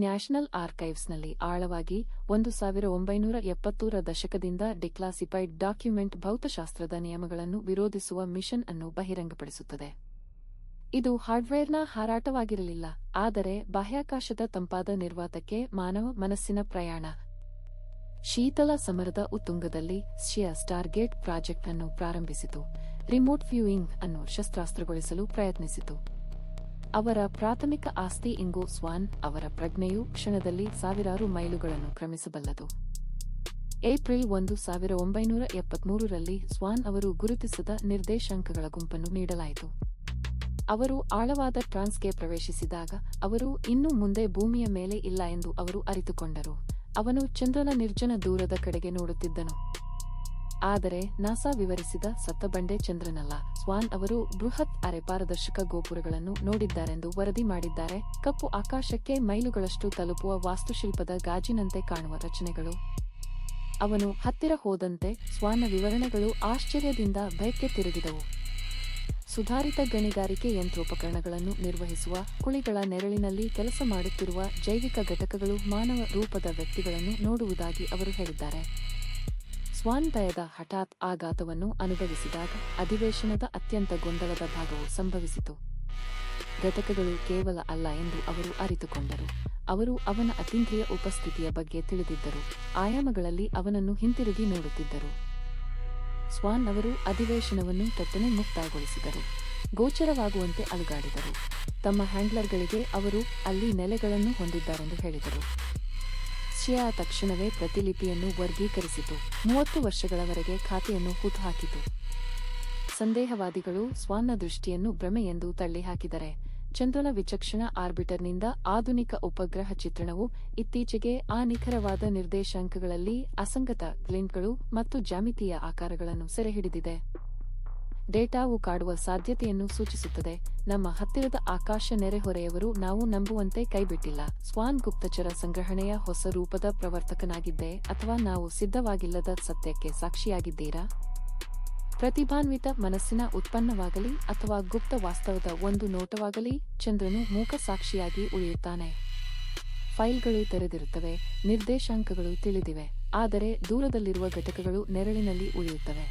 National ಆರ್ಕೈವ್ಸ್ನಲ್ಲಿ ಆಳವಾಗಿ 1970ರ ದಶಕದಿಂದ ಡಿಕ್ಲಾಸಿಫೈಡ್ document ಭೌತಶಾಸ್ತ್ರದ ನಿಯಮಗಳನ್ನು ವಿರೋಧಿಸುವ ಮಿಷನ್ ಅನ್ನು ಬಹಿರಂಗಪಡಿಸುತ್ತದೆ. ಇದು ಹಾರ್ಡ್ವೇರ್ನ ಹಾರಾಟವಾಗಿರಲಿಲ್ಲ, ಆದರೆ ಬಾಹ್ಯಾಕಾಶದ ತಂಪಾದ ನಿರ್ವಾತಕ್ಕೆ ಮಾನವ ಮನಸ್ಸಿನ ಪ್ರಯಾಣ. ಶೀತಲ ಸಮರದ ಉತ್ತುಂಗದಲ್ಲಿ ಸ್ಟಿಯಾ ಸ್ಟಾರ್ಗೇಟ್ ಪ್ರಾಜೆಕ್ಟ್ ಅನ್ನು ಪ್ರಾರಂಭಿಸಿತು, ರಿಮೋಟ್ ವ್ಯೂಯಿಂಗ್ ಅನ್ನು ಶಸ್ತ್ರಾಸ್ತ್ರಗೊಳಿಸಲು ಪ್ರಯತ್ನಿಸಿತು. ಅವರ ಪ್ರಾಥಮಿಕ ಆಸ್ತಿ ಇಂಗೋ ಸ್ವಾನ್ ಅವರ ಪ್ರಜ್ಞೆಯು ಕ್ಷಣದಲ್ಲಿ ಸಾವಿರಾರು ಮೈಲುಗಳನ್ನು ಕ್ರಮಿಸಬಲ್ಲದು. ಏಪ್ರಿಲ್ 1973ರಲ್ಲಿ ಸ್ವಾನ್ ಅವರು ಗುರುತಿಸದ ನಿರ್ದೇಶಾಂಕಗಳ ಗುಂಪನ್ನು ನೀಡಲಾಯಿತು. ಅವರು ಆಳವಾದ ಟ್ರಾನ್ಸ್ಗೆ ಪ್ರವೇಶಿಸಿದಾಗ ಅವರು ಇನ್ನು ಮುಂದೆ ಭೂಮಿಯ ಮೇಲೆ ಇಲ್ಲ ಎಂದು ಅವರು ಅರಿತುಕೊಂಡರು. ಅವನು ಚಂದ್ರನ ನಿರ್ಜನ ದೂರದ ಕಡೆಗೆ ನೋಡುತ್ತಿದ್ದನು. ಆದರೆ ನಾಸಾ ವಿವರಿಸಿದ ಸತ್ತ ಬಂಡೆ ಚಂದ್ರನಲ್ಲ. ಸ್ವಾನ್ ಅವರು ಬೃಹತ್ ಅರೆಪಾರದರ್ಶಕ ಗೋಪುರಗಳನ್ನು ನೋಡಿದ್ದಾರೆಂದು ವರದಿ ಮಾಡಿದ್ದಾರೆ, ಕಪ್ಪು ಆಕಾಶಕ್ಕೆ ಮೈಲುಗಳಷ್ಟು ತಲುಪುವ ವಾಸ್ತುಶಿಲ್ಪದ ಗಾಜಿನಂತೆ ಕಾಣುವ ರಚನೆಗಳು. ಅವನು ಹತ್ತಿರ ಹೋದಂತೆ ಸ್ವಾನ್ನ ವಿವರಣೆಗಳು ಆಶ್ಚರ್ಯದಿಂದ ಭಯಕ್ಕೆ ತಿರುಗಿದವು. ಸುಧಾರಿತ ಗಣಿಗಾರಿಕೆ ಯಂತ್ರೋಪಕರಣಗಳನ್ನು ನಿರ್ವಹಿಸುವ ಕುಳಿಗಳ ನೆರಳಿನಲ್ಲಿ ಕೆಲಸ ಮಾಡುತ್ತಿರುವ ಜೈವಿಕ ಘಟಕಗಳು ಮಾನವ ರೂಪದ ವ್ಯಕ್ತಿಗಳನ್ನು ನೋಡುವುದಾಗಿ ಅವರು ಹೇಳಿದ್ದಾರೆ. ಸ್ವಾನ್ ಭಯದ ಹಠಾತ್ ಆಘಾತವನ್ನು ಅನುಭವಿಸಿದಾಗ ಅಧಿವೇಶನದ ಅತ್ಯಂತ ಗೊಂದಲದ ಭಾಗವು ಸಂಭವಿಸಿತು. ಘಟಕಗಳು ಕೇವಲ ಅಲ್ಲ ಎಂದು ಅವರು ಅರಿತುಕೊಂಡರು. ಅವರು ಅವನ ಅತೀಂದ್ರಿಯ ಉಪಸ್ಥಿತಿಯ ಬಗ್ಗೆ ತಿಳಿದಿದ್ದರು, ಆಯಾಮಗಳಲ್ಲಿ ಅವನನ್ನು ಹಿಂತಿರುಗಿ ನೋಡುತ್ತಿದ್ದರು. ಸ್ವಾನ್ ಅವರು ಅಧಿವೇಶನವನ್ನು ತಟ್ಟನೆ ಮುಕ್ತಾಯಗೊಳಿಸಿದರು, ಗೋಚರವಾಗುವಂತೆ ಅಲುಗಾಡಿದರು. ತಮ್ಮ ಹ್ಯಾಂಡ್ಲರ್ಗಳಿಗೆ ಅವರು ಅಲ್ಲಿ ನೆಲೆಗಳನ್ನು ಹೊಂದಿದ್ದಾರೆಂದು ಹೇಳಿದರು. ಸ್ಟಿಯಾ ತಕ್ಷಣವೇ ಪ್ರತಿಲಿಪಿಯನ್ನು ವರ್ಗೀಕರಿಸಿತು, 30 ವರ್ಷಗಳವರೆಗೆ ಖಾತೆಯನ್ನು ಹುಟ್ಟುಹಾಕಿತು. ಸಂದೇಹವಾದಿಗಳು ಸ್ವಾನ್ನ ದೃಷ್ಟಿಯನ್ನು ಭ್ರಮೆ ಎಂದು ತಳ್ಳಿಹಾಕಿದರೆ, ಚಂದ್ರನ ವಿಚಕ್ಷಣ ಆರ್ಬಿಟರ್ನಿಂದ ಆಧುನಿಕ ಉಪಗ್ರಹ ಚಿತ್ರಣವು ಇತ್ತೀಚೆಗೆ ಆ ನಿಖರವಾದ ನಿರ್ದೇಶಾಂಕಗಳಲ್ಲಿ ಅಸಂಗತ ಗ್ಲಿಂಟ್ಗಳು ಮತ್ತು ಜ್ಯಾಮಿತೀಯ ಆಕಾರಗಳನ್ನು ಸೆರೆಹಿಡಿದಿದೆ. ಡೇಟಾವು ಕಾಡುವ ಸಾಧ್ಯತೆಯನ್ನು ಸೂಚಿಸುತ್ತದೆ. ನಮ್ಮ ಹತ್ತಿರದ ಆಕಾಶ ನೆರೆಹೊರೆಯವರು ನಾವು ನಂಬುವಂತೆ ಕೈಬಿಟ್ಟಿಲ್ಲ. ಸ್ವಾನ್ ಗುಪ್ತಚರ ಸಂಗ್ರಹಣೆಯ ಹೊಸ ರೂಪದ ಪ್ರವರ್ತಕನಾಗಿದ್ದೇ ಅಥವಾ ನಾವು ಸಿದ್ಧವಾಗಿಲ್ಲದ ಸತ್ಯಕ್ಕೆ ಸಾಕ್ಷಿಯಾಗಿದ್ದೀರಾ? ಪ್ರತಿಭಾನ್ವಿತ ಮನಸ್ಸಿನ ಉತ್ಪನ್ನವಾಗಲಿ ಅಥವಾ ಗುಪ್ತ ವಾಸ್ತವದ ಒಂದು ನೋಟವಾಗಲಿ, ಚಂದ್ರನು ಮೂಕ ಸಾಕ್ಷಿಯಾಗಿ ಉಳಿಯುತ್ತಾನೆ. ಫೈಲ್ಗಳು ತೆರೆದಿರುತ್ತವೆ, ನಿರ್ದೇಶಾಂಕಗಳು ತಿಳಿದಿವೆ, ಆದರೆ ದೂರದಲ್ಲಿರುವ ಘಟಕಗಳು ನೆರಳಿನಲ್ಲಿ ಉಳಿಯುತ್ತವೆ.